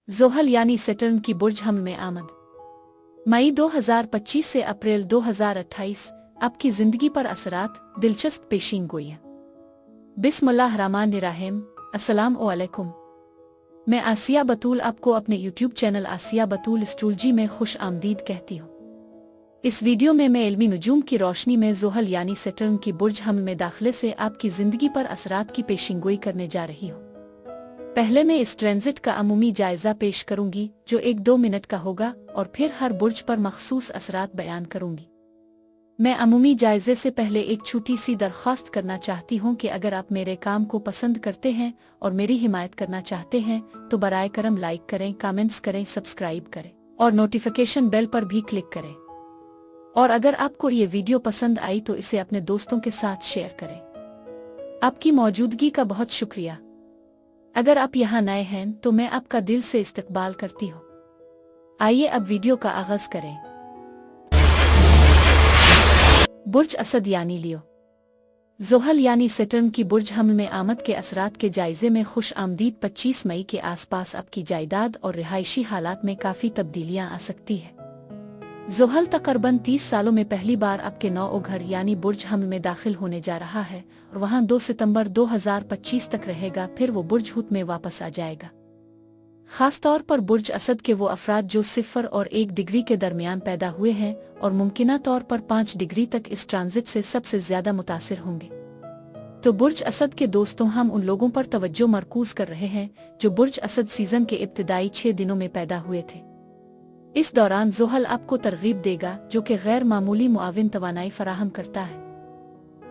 ज़ोहल यानी सैटर्न की बुर्ज हम में आमद। मई 2025 से अप्रैल 2028 आपकी जिंदगी पर असरात, दिलचस्प पेशीन गोइयां। बिस्मिल्लाहिर्रहमानिर्रहीम। अस्सलाम वालेकुम। मैं आसिया बतूल आपको अपने यूट्यूब चैनल आसिया बतूल एस्ट्रोलॉजी में खुश आमदीद कहती हूँ। इस वीडियो में मैं इल्मी नुजूम की रोशनी में ज़ोहल यानी सैटर्न की बुर्ज हम में दाखिले से आपकी जिंदगी पर असरात की पेशिनगोई करने जा रही हूँ। पहले मैं इस ट्रांजिट का अमूमी जायजा पेश करूंगी जो 1-2 मिनट का होगा और फिर हर बुर्ज पर मखसूस असरात बयान करूंगी। मैं अमूमी जायजे से पहले एक छोटी सी दरख्वास्त करना चाहती हूं कि अगर आप मेरे काम को पसंद करते हैं और मेरी हिमायत करना चाहते हैं तो बराए करम लाइक करें, कमेंट्स करें, सब्सक्राइब करें और नोटिफिकेशन बेल पर भी क्लिक करें। और अगर आपको ये वीडियो पसंद आई तो इसे अपने दोस्तों के साथ शेयर करें। आपकी मौजूदगी का बहुत शुक्रिया। अगर आप यहाँ नए हैं तो मैं आपका दिल से इस्तकबाल करती हूँ। आइए अब वीडियो का आगाज करें। बुर्ज असद यानी लियो। ज़ोहल यानी सैटर्न की बुर्ज हम में आमद के असरात के जायजे में खुश आमदीद। 25 मई के आसपास आपकी जायदाद और रिहायशी हालात में काफ़ी तब्दीलियां आ सकती है। ज़ोहल तकरीबन 30 सालों में पहली बार आपके नौ घर यानी बुर्ज हम में दाखिल होने जा रहा है और वहां 2 सितंबर 2025 तक रहेगा। फिर वो बुर्ज हुत में वापस आ जाएगा। खास तौर पर बुर्ज असद के वो अफराद जो 0 और 1 डिग्री के दरमियान पैदा हुए हैं और मुमकिना तौर पर 5 डिग्री तक इस ट्रांजिट से सबसे ज्यादा मुतासिर होंगे। तो बुर्ज असद के दोस्तों, हम उन लोगों पर तवज्जो मरकूज कर रहे हैं जो बुर्ज असद सीजन के इब्तिदाई 6 दिनों में पैदा हुए थे। इस दौरान ज़ोहल आपको तरगीब देगा जो कि गैर मामूली मुआविन तवानाई फराहम करता है।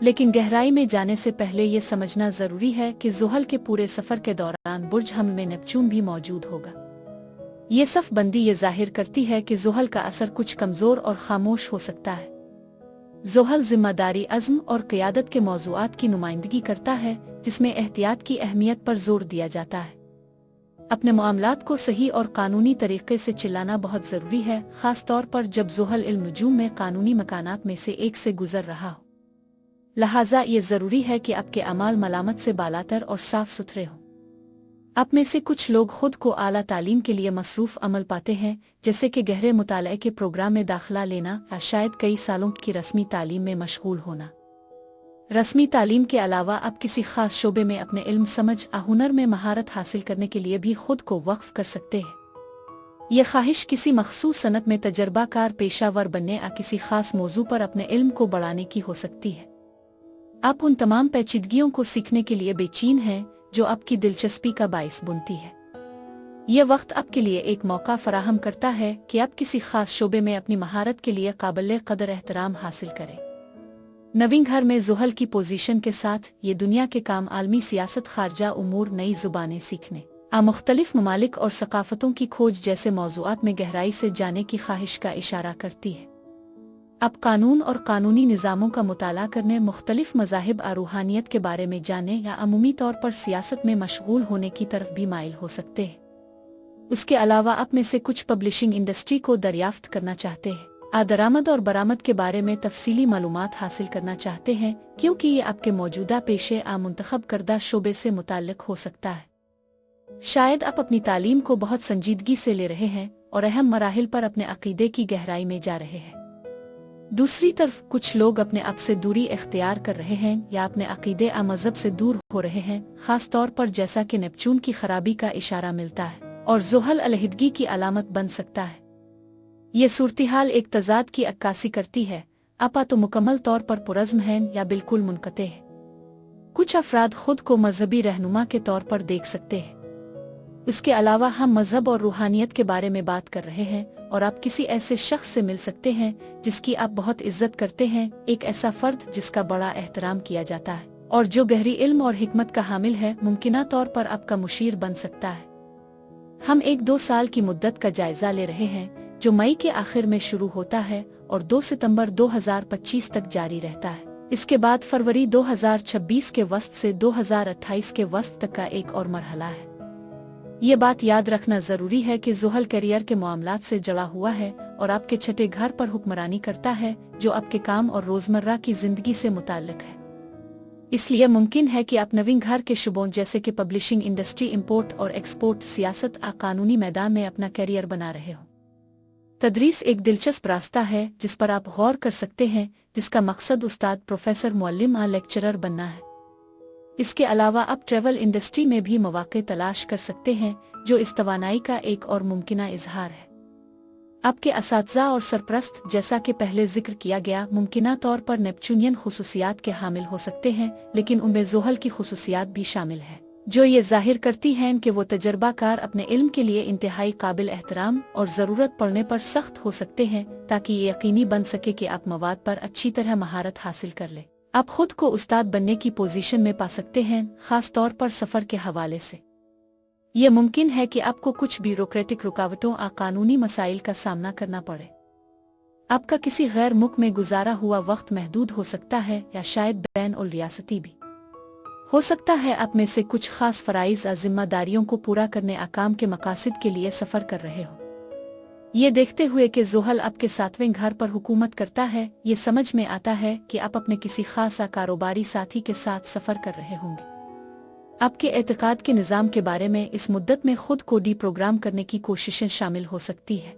लेकिन गहराई में जाने से पहले ये समझना जरूरी है कि ज़ोहल के पूरे सफर के दौरान बुर्ज हम में नेपच्यून भी मौजूद होगा। ये सफ़बंदी ये जाहिर करती है कि ज़ोहल का असर कुछ कमजोर और खामोश हो सकता है। ज़ोहल जिम्मेदारी, अज़्म और क़यादत के मौज़ूआत की नुमाइंदगी करता है जिसमें एहतियात की अहमियत पर जोर दिया जाता है। अपने मामलात को सही और कानूनी तरीके से चलाना बहुत ज़रूरी है, ख़ास तौर पर जब ज़ोहल इल्म नुजूम में कानूनी मकानात में से एक से गुजर रहा हो। लिहाजा ये ज़रूरी है कि आपके अमाल मलामत से बालातर और साफ सुथरे हों। आप में से कुछ लोग खुद को आला तालीम के लिए मसरूफ़ अमल पाते हैं, जैसे कि गहरे मुताले के प्रोग्राम में दाखिला लेना या शायद कई सालों की रस्मी तालीम में मशगूल होना। रस्मी तालीम के अलावा आप किसी खास शोबे में अपने इल्म, समझ या हुनर में महारत हासिल करने के लिए भी खुद को वक्फ कर सकते हैं। यह ख्वाहिश किसी मखसूस सनत में तजर्बाकार पेशावर बनने या किसी खास मौजू पर अपने इल्म को बढ़ाने की हो सकती है। आप उन तमाम पेचीदगियों को सीखने के लिए बेचैन हैं जो आपकी दिलचस्पी का बाइस बनती है। यह वक्त आपके लिए एक मौका फराहम करता है कि आप किसी खास शोबे में अपनी महारत के लिए काबिल कदर एहतराम हासिल करें। नवीं घर में ज़ोहल की पोजीशन के साथ ये दुनिया के काम, आलमी सियासत, खारजा उमूर, नई जुबानें सीखने, मुख्तलिफ ममालिक और सकाफतों की खोज जैसे मौज़ूआत में गहराई से जाने की ख्वाहिश का इशारा करती है। आप कानून और कानूनी निज़ामों का मुताला करने, मुख्तलिफ मज़ाहिब और रूहानियत के बारे में जानने या अमूमी तौर पर सियासत में मशगूल होने की तरफ भी माइल हो सकते हैं। उसके अलावा आप में से कुछ पब्लिशिंग इंडस्ट्री को दरियाफ्त करना चाहते हैं, दरामद और बरामद के बारे में तफसीली मालूमात हासिल करना चाहते हैं, क्योंकि ये आपके मौजूदा पेशे मुंतखब करदा शोबे से मुताल्लिक हो सकता है। शायद आप अपनी तालीम को बहुत संजीदगी से ले रहे हैं और अहम मराहिल पर अपने अकीदे की गहराई में जा रहे हैं। दूसरी तरफ कुछ लोग अपने आप से दूरी इख्तियार कर रहे हैं या अपने अकीदे आ मजहब से दूर हो रहे हैं, खास तौर पर जैसा कि नेपच्यून की खराबी का इशारा मिलता है और ज़ोहल अलहिदगी की अलामत बन सकता है। ये सूरत-ए-हाल एक तजाद की अक्कासी करती है। आप तो मुकम्मल तौर पर पुरज़्म हैं या बिल्कुल मुनक़ते हैं। कुछ अफराद खुद को मजहबी रहनुमा के तौर पर देख सकते हैं। इसके अलावा हम मजहब और रूहानियत के बारे में बात कर रहे हैं और आप किसी ऐसे शख्स से मिल सकते हैं जिसकी आप बहुत इज्जत करते हैं, एक ऐसा फर्द जिसका बड़ा एहतराम किया जाता है और जो गहरी इल्म और हिकमत का हामिल है, मुमकिना तौर पर आपका मुशीर बन सकता है। हम 1-2 साल की मुद्दत का जायजा ले रहे हैं जो मई के आखिर में शुरू होता है और 2 सितंबर 2025 तक जारी रहता है। इसके बाद फरवरी 2026 के वस्त से 2028 के वस्त तक का एक और मरहला है। ये बात याद रखना जरूरी है कि ज़ोहल करियर के मामलात से जुड़ा हुआ है और आपके छठे घर पर हुक्मरानी करता है जो आपके काम और रोजमर्रा की जिंदगी से मुताल्लिक है। इसलिए मुमकिन है कि आप नवीन घर के शुबों जैसे कि पब्लिशिंग इंडस्ट्री, इंपोर्ट और एक्सपोर्ट, सियासत आ कानूनी मैदान में अपना करियर बना रहे हो। तदरीस एक दिलचस्प रास्ता है जिस पर आप गौर कर सकते हैं, जिसका मकसद उस्ताद, प्रोफेसर, मुअल्लिम या लेक्चरर बनना है। इसके अलावा आप ट्रैवल इंडस्ट्री में भी मौके तलाश कर सकते हैं, जो इस तवानाई का एक और मुमकिना इजहार है। आपके असातिज़ा और सरपरस्त, जैसा कि पहले जिक्र किया गया, मुमकिना तौर पर नेपच्यूनियन खुसूसियात के हामिल हो सकते हैं, लेकिन उनमें ज़ोहल की खुसूसियात भी शामिल है, जो ये जाहिर करती हैं कि वो तजर्बाकार, अपने इल्म के लिए इंतहाई काबिल एहतराम और ज़रूरत पड़ने पर सख्त हो सकते हैं, ताकि ये यकीनी बन सके कि आप मवाद पर अच्छी तरह महारत हासिल कर लें। आप खुद को उस्ताद बनने की पोजीशन में पा सकते हैं, खास तौर पर सफ़र के हवाले से। ये मुमकिन है कि आपको कुछ ब्यूरोक्रेटिक रुकावटों या कानूनी मसाइल का सामना करना पड़े। आपका किसी गैर मुल्क में गुजारा हुआ वक्त महदूद हो सकता है, या शायद बैन और रियासती भी हो सकता है। आप में से कुछ खास फराइज या जिम्मेदारियों को पूरा करने आकाम के मकासद के लिए सफ़र कर रहे हो। ये देखते हुए कि ज़ोहल आपके 7वें घर पर हुकूमत करता है, ये समझ में आता है कि आप अपने किसी खास कारोबारी साथी के साथ सफ़र कर रहे होंगे। आपके एतकाद के निज़ाम के बारे में इस मुद्दत में खुद को डीप्रोग्राम करने की कोशिशें शामिल हो सकती है।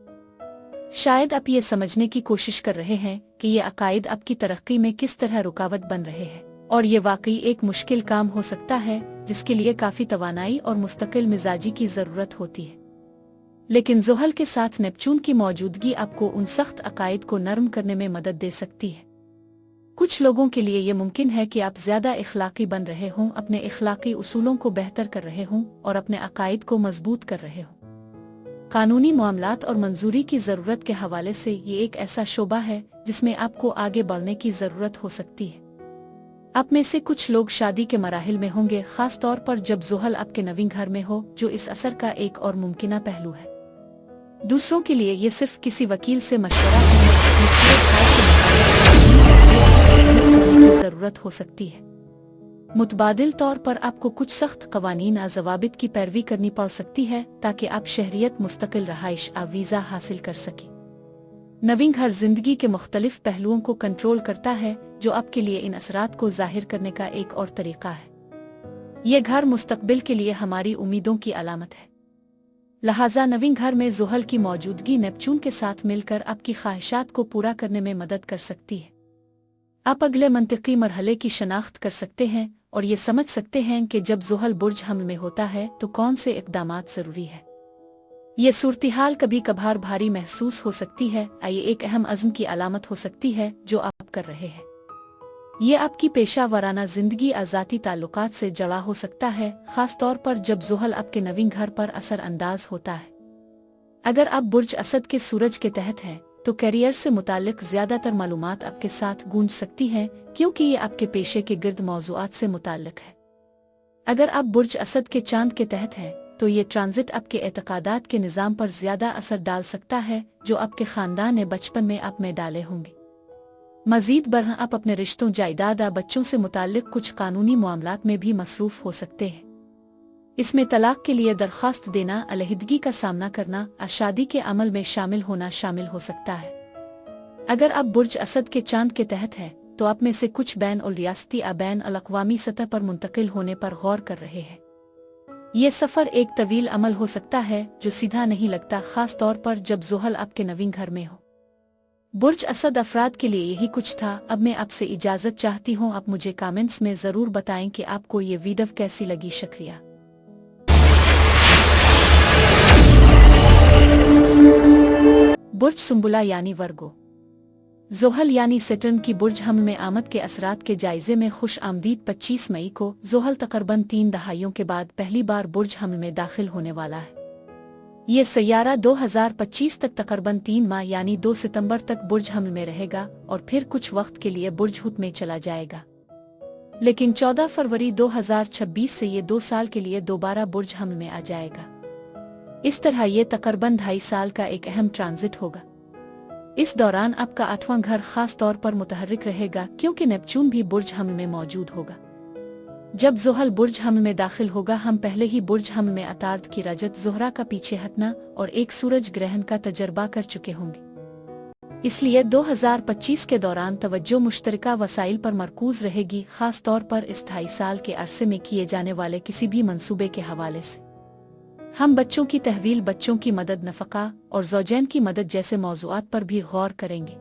शायद आप ये समझने की कोशिश कर रहे हैं कि ये अकायद आपकी तरक्की में किस तरह रुकावट बन रहे हैं, और ये वाकई एक मुश्किल काम हो सकता है जिसके लिए काफ़ी तवानाई और मुस्तकिल मिजाजी की ज़रूरत होती है। लेकिन ज़ोहल के साथ नेपच्यून की मौजूदगी आपको उन सख्त अकायद को नरम करने में मदद दे सकती है। कुछ लोगों के लिए ये मुमकिन है कि आप ज़्यादा इखलाकी बन रहे हों, अपने इखलाकी उसूलों को बेहतर कर रहे हों और अपने अकायद को मजबूत कर रहे हों। कानूनी मामलात और मंजूरी की ज़रूरत के हवाले से ये एक ऐसा शोबा है जिसमें आपको आगे बढ़ने की ज़रूरत हो सकती है। आप में से कुछ लोग शादी के मराहिल में होंगे, खास तौर पर जब ज़ोहल आपके नवीन घर में हो, जो इस असर का एक और मुमकिना पहलू है। दूसरों के लिए ये सिर्फ किसी वकील से मशवरा की ज़रूरत हो सकती है। मुतबादिल तौर पर आपको कुछ सख्त कवानीन और ज़वाबित की पैरवी करनी पड़ सकती है ताकि आप शहरियत, मुस्तकिल रहाइश और वीज़ा हासिल कर सकें। नवीन घर जिंदगी के मुख्तलिफ पहलुओं को कंट्रोल करता है, जो आपके लिए इन असरात को जाहिर करने का एक और तरीका है। ये घर मुस्तकबिल के लिए हमारी उम्मीदों की अलामत है। लिहाजा नवीन घर में ज़ोहल की मौजूदगी नेपच्यून के साथ मिलकर आपकी ख्वाहिशात को पूरा करने में मदद कर सकती है। आप अगले मंतिकी मरहले की शनाख्त कर सकते हैं और ये समझ सकते हैं कि जब ज़ोहल बुर्ज हमल में होता है तो कौन से इक़दामात ज़रूरी है। ये सूरत-ए-हाल कभी कभार भारी महसूस हो सकती है, ये एक अहम अज़्म की अलामत हो सकती है जो आप कर रहे हैं। ये आपकी पेशा वराना ज़िंदगी और ज़ाती ताल्लुकात से जड़ा हो सकता है, ख़ास तौर पर जब ज़ोहल आपके नवीन घर पर असर अंदाज होता है। अगर आप बुर्ज असद के सूरज के तहत हैं तो करियर से मुतालिक ज़्यादातर मालूमात आपके साथ गूंज सकती हैं, क्योंकि ये आपके पेशे के गिर्द मौज़ूआत से मुताल्लिक है। अगर आप बुर्ज असद के चांद के तहत हैं तो ये ट्रांजिट आपके एतकादात के निज़ाम पर ज़्यादा असर डाल सकता है, जो आपके ख़ानदान ने बचपन में आप में डाले होंगे। मज़ीद बरह आप अपने रिश्तों, जायदाद या बच्चों से मुताल्लिक कुछ कानूनी मामलात में भी मसरूफ़ हो सकते हैं। इसमें तलाक के लिए दरख्वास्त देना, अलहदगी का सामना करना और शादी के अमल में शामिल होना शामिल हो सकता है। अगर आप बुर्ज असद के चांद के तहत हैं तो आप में से कुछ बैन और रियासती या बैन अल-अक़वामी सतह पर मुंतकिल होने पर गौर कर रहे हैं। ये सफ़र एक तवील अमल हो सकता है जो सीधा नहीं लगता, ख़ास तौर पर जब ज़ोहल आपके नवीन घर में हो। बुर्ज असद अफराद के लिए यही कुछ था। अब मैं आपसे इजाज़त चाहती हूँ। आप मुझे कमेंट्स में ज़रूर बताएं कि आपको ये वीडियो कैसी लगी। शुक्रिया। बुर्ज सुंबुला यानी वर्गो। ज़ोहल यानी सैटर्न की बुर्ज हमल में आमद के असरात के जायजे में खुश आमदीद 25 मई को ज़ोहल तकरीबन 3 दहाइयों के बाद पहली बार बुर्ज हमल में दाखिल होने वाला है। ये सैयारा 2025 तक तकरीबन 3 माह यानी 2 सितंबर तक बुर्ज हमल में रहेगा और फिर कुछ वक्त के लिए बुर्ज हुत में चला जाएगा। लेकिन 14 फरवरी 2026 से ये 2 साल के लिए दोबारा बुर्ज हमल में आ जाएगा। इस तरह ये तकरीबन 2.5 साल का एक अहम ट्रांजिट होगा। इस दौरान आपका 8वां घर खास तौर पर मुतहर्रिक रहेगा, क्योंकि नेपच्यून भी बुर्ज हमल में मौजूद होगा। जब ज़ोहल बुर्ज हमल में दाखिल होगा, हम पहले ही बुर्ज हमल में अतार्द की रजत ज़ोहरा का पीछे हटना और एक सूरज ग्रहण का तजर्बा कर चुके होंगे। इसलिए 2025 के दौरान तवज्जो मुश्तरका वसाइल पर मरकूज रहेगी, खास तौर पर इस 2.5 साल के अरसे में किए जाने वाले किसी भी मंसूबे के हवाले से। हम बच्चों की तहवील, बच्चों की मदद, नफका और ज़ौजैन की मदद जैसे मौज़ूआत पर भी गौर करेंगे।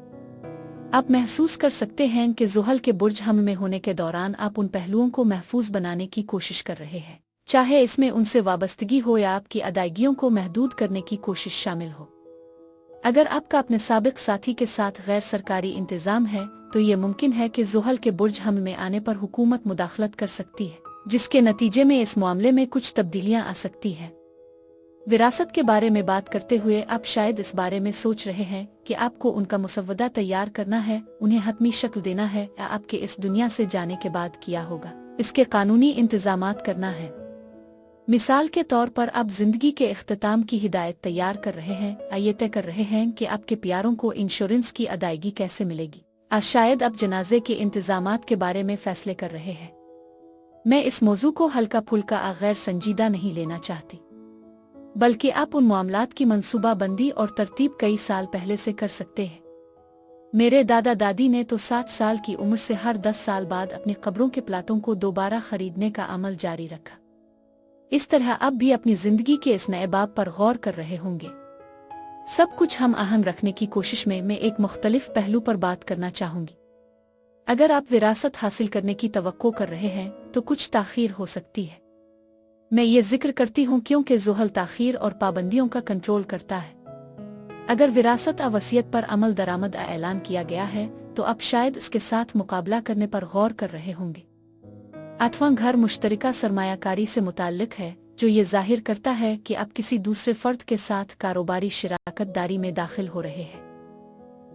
आप महसूस कर सकते हैं कि ज़ुहल के बुर्ज हम में होने के दौरान आप उन पहलुओं को महफूज बनाने की कोशिश कर रहे हैं, चाहे इसमें उनसे वाबस्तगी हो या आपकी अदायगियों को महदूद करने की कोशिश शामिल हो। अगर आपका अपने साबिक साथी के साथ गैर सरकारी इंतज़ाम है तो ये मुमकिन है कि ज़ुहल के बुर्ज हम में आने पर हुकूमत मुदाखलत कर सकती है, जिसके नतीजे में इस मामले में कुछ तब्दीलियां आ सकती हैं। विरासत के बारे में बात करते हुए आप शायद इस बारे में सोच रहे हैं कि आपको उनका मुसव्वदा तैयार करना है, उन्हें हतमी शक्ल देना है, या आपके इस दुनिया से जाने के बाद किया होगा इसके कानूनी इंतजामात करना है। मिसाल के तौर पर आप जिंदगी के इख्तिताम की हिदायत तैयार कर रहे हैं, या तय कर रहे हैं कि आपके प्यारों को इंश्योरेंस की अदायगी कैसे मिलेगी, या शायद आप जनाजे के इंतजामात के बारे में फैसले कर रहे हैं। मैं इस मौजू को हल्का फुल्का गैर संजीदा नहीं लेना चाहती, बल्कि आप उन मामलात की मंसूबाबंदी और तरतीब कई साल पहले से कर सकते हैं। मेरे दादा दादी ने तो 60 साल की उम्र से हर 10 साल बाद अपनी कब्रों के प्लाटों को दोबारा खरीदने का अमल जारी रखा। इस तरह अब भी अपनी जिंदगी के इस नए बाब पर गौर कर रहे होंगे। सब कुछ हम आहंग रखने की कोशिश में मैं एक मुख्तलिफ पहलू पर बात करना चाहूंगी। अगर आप विरासत हासिल करने की तवक्को कर रहे हैं तो कुछ ताखीर हो सकती है। मैं ये जिक्र करती हूँ क्योंकि ज़ुहल ताखीर और पाबंदियों का कंट्रोल करता है। अगर विरासत या वसीयत पर अमल दरामद ऐलान किया गया है तो आप शायद इसके साथ मुकाबला करने पर गौर कर रहे होंगे। 8वां घर मुश्तरका सरमायाकारी से मुताल्लिक है, जो ये जाहिर करता है कि आप किसी दूसरे फर्द के साथ कारोबारी शराकत दारी में दाखिल हो रहे हैं।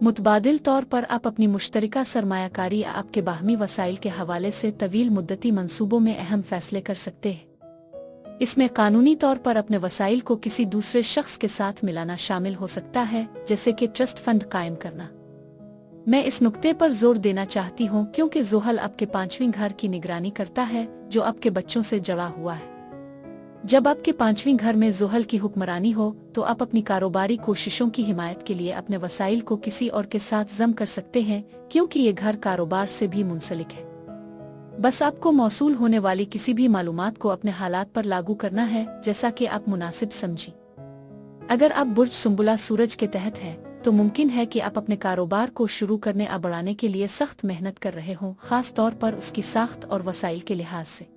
मुतबादिल तौर पर आप अपनी मुश्तरका सरमायाकारी या आपके बाहमी वसाइल के हवाले से तवील मुद्दती मंसूबों में अहम फैसले कर सकते हैं। इसमें कानूनी तौर पर अपने वसाइल को किसी दूसरे शख्स के साथ मिलाना शामिल हो सकता है, जैसे कि ट्रस्ट फंड कायम करना। मैं इस नुक्ते पर जोर देना चाहती हूँ क्योंकि ज़ुहल आपके 5वें घर की निगरानी करता है, जो आपके बच्चों से जुड़ा हुआ है। जब आपके 5वें घर में ज़ुहल की हुक्मरानी हो तो आप अपनी कारोबारी कोशिशों की हिमायत के लिए अपने वसाइल को किसी और के साथ जम कर सकते हैं, क्योंकि ये घर कारोबार से भी मुंसलिक है। बस आपको मौसूल होने वाली किसी भी मालूमात को अपने हालात पर लागू करना है, जैसा कि आप मुनासिब समझें। अगर आप बुर्ज सुंबुला सूरज के तहत हैं तो मुमकिन है कि आप अपने कारोबार को शुरू करने या बढ़ाने के लिए सख्त मेहनत कर रहे हों, खास तौर पर उसकी साख्त और वसाइल के लिहाज से।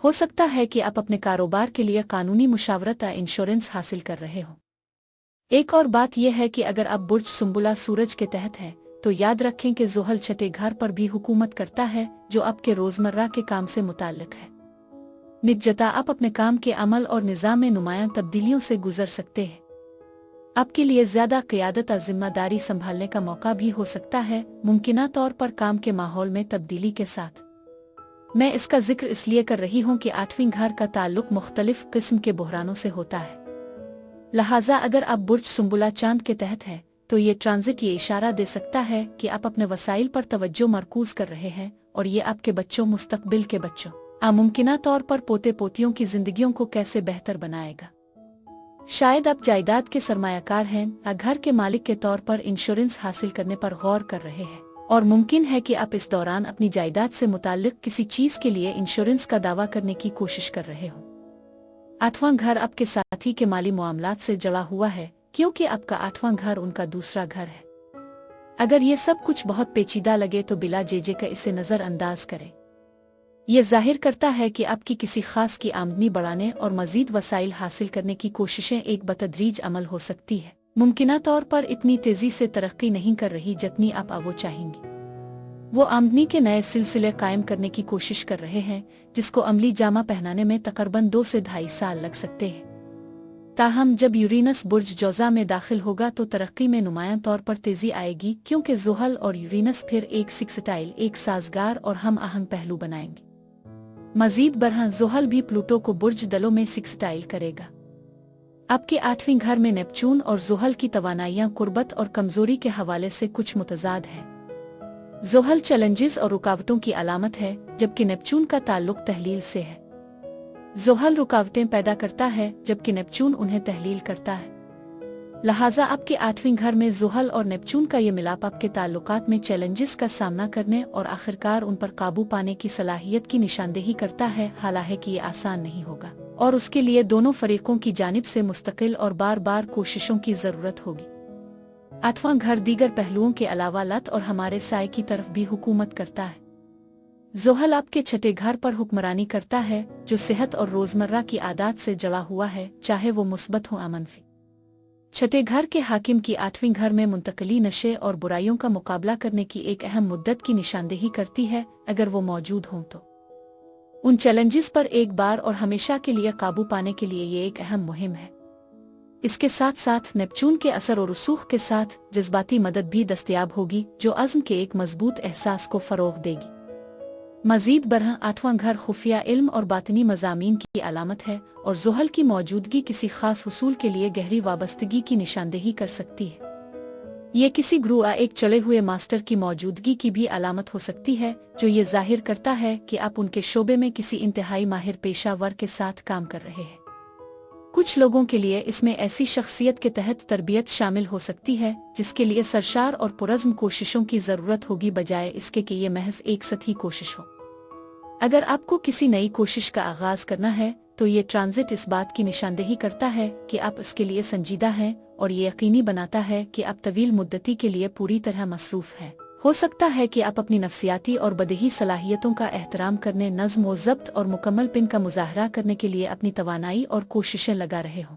हो सकता है कि आप अपने कारोबार के लिए कानूनी मुशावरत या इंश्योरेंस हासिल कर रहे हों। एक और बात यह है कि अगर आप बुर्ज सुंबुला सूरज के तहत हैं तो याद रखें कि ज़ुहल छठे घर पर भी हुकूमत करता है, जो आपके रोजमर्रा के काम से मुताल्लिक है। निजता आप अपने काम के अमल और निज़ाम में नुमायां तब्दीलियों से गुजर सकते हैं। आपके लिए ज्यादा क़ियादत और जिम्मेदारी संभालने का मौका भी हो सकता है, मुमकिना तौर पर काम के माहौल में तब्दीली के साथ। मैं इसका जिक्र इसलिए कर रही हूँ कि 8वें घर का ताल्लुक मुख्तलिफ किस्म के बहरानों से होता है। लिहाजा अगर आप बुर्ज सुंबुला चांद के तहत हैं तो ये ट्रांजिट ये इशारा दे सकता है कि आप अपने वसाइल पर तवज्जो मरकूज कर रहे हैं, और ये आपके बच्चों, मुस्तकबिल के बच्चों, मुमकिना तौर पर पोते पोतियों की जिंदगियों को कैसे बेहतर बनाएगा। शायद आप जायदाद के सरमायाकार हैं या घर के मालिक के तौर पर इंश्योरेंस हासिल करने पर गौर कर रहे हैं, और मुमकिन है कि आप इस दौरान अपनी जायदाद से मुताल्लिक किसी चीज के लिए इंश्योरेंस का दावा करने की कोशिश कर रहे हो। 8वां घर आपके साथी के माली मामलात से जुड़ा हुआ है, क्योंकि आपका 8वां घर उनका दूसरा घर है। अगर ये सब कुछ बहुत पेचीदा लगे तो बिला जेजे का इसे नजरअंदाज करें। ये जाहिर करता है कि आपकी किसी खास की आमदनी बढ़ाने और मजीद वसाइल हासिल करने की कोशिशें एक बतदरीज अमल हो सकती है, मुमकिना तौर पर इतनी तेजी से तरक्की नहीं कर रही जितनी आप वो चाहेंगी। वो आमदनी के नए सिलसिले कायम करने की कोशिश कर रहे हैं, जिसको अमली जामा पहनाने में तकरीबन 2 से 2.5 साल लग सकते हैं। ताहम जब यूरेनस बुर्ज जौज़ा में दाखिल होगा तो तरक्की में नुमायां तौर पर तेजी आएगी, क्योंकि ज़ुहल और यूरेनस फिर एक सिक्सटाइल, एक साजगार और हम आहंग पहलू बनाएंगे। मजीद बरहां ज़ुहल भी प्लूटो को बुर्ज दलों में सिक्सटाइल करेगा। आपके 8वें घर में नेपच्यून और ज़ुहल की तवानाइयां कुर्बत और कमजोरी के हवाले से कुछ मुतजाद है। ज़ुहल चैलेंजेस और रुकावटों की अलामत है, जबकि नेपच्यून का ताल्लुक तहलील से है। ज़ुहल रुकावटें पैदा करता है, जबकि नेपच्यून उन्हें तहलील करता है। लिहाजा आपके 8वें घर में ज़ुहल और नेपच्यून का ये मिलाप आपके ताल्लुकात में चैलेंजेस का सामना करने और आखिरकार उन पर काबू पाने की सलाहियत की निशानदेही करता है। हालांकि ये आसान नहीं होगा और उसके लिए दोनों फरीकों की जानिब से मुस्तकिल और बार बार कोशिशों की ज़रूरत होगी। 8वां घर दीगर पहलुओं के अलावा लत और हमारे साय की तरफ भी हुकूमत करता है। ज़ुहल आपके छठे घर पर हुक्मरानी करता है, जो सेहत और रोज़मर्रा की आदत से जुड़ा हुआ है, चाहे वो मुस्बत हो या मनफी। छठे घर के हाकिम की 8वें घर में मुंतकली नशे और बुराइयों का मुकाबला करने की एक अहम मुद्दत की निशानदेही करती है। अगर वो मौजूद हों तो उन चैलेंजेस पर एक बार और हमेशा के लिए काबू पाने के लिए ये एक अहम मुहिम है। इसके साथ साथ नेपच्यून के असर और रसूख के साथ जज्बाती मदद भी दस्तयाब होगी, जो अज़्म के एक मजबूत एहसास को फ़रोग़ देगी। मज़ीद बरह 8वां घर खुफिया इल्म और बातनी मज़ामीन की अलामत है और ज़ुहल की मौजूदगी किसी ख़ास हुसूल के लिए गहरी वाबस्तगी की निशानदेही कर सकती है। ये किसी गुरु या एक चले हुए मास्टर की मौजूदगी की भी अलामत हो सकती है, जो ये जाहिर करता है कि आप उनके शोबे में किसी इंतहाई माहिर पेशावर के साथ काम कर रहे हैं। कुछ लोगों के लिए इसमें ऐसी शख्सियत के तहत तरबियत शामिल हो सकती है जिसके लिए सरशार और पुरज़्म कोशिशों की ज़रूरत होगी, बजाय इसके कि ये महज एक सतही कोशिश हो। अगर आपको किसी नई कोशिश का आगाज़ करना है तो ये ट्रांजिट इस बात की निशानदेही करता है कि आप इसके लिए संजीदा हैं और ये यकीनी बनाता है कि आप तवील मुद्दती के लिए पूरी तरह मसरूफ़ हैं। हो सकता है कि आप अपनी नफ्सियाती और बदही सलाहियतों का एहतराम करने, नज़्म व ज़ब्त और मुकम्मल पिन का मुज़ाहरा करने के लिए अपनी तवानाई और कोशिशें लगा रहे हों।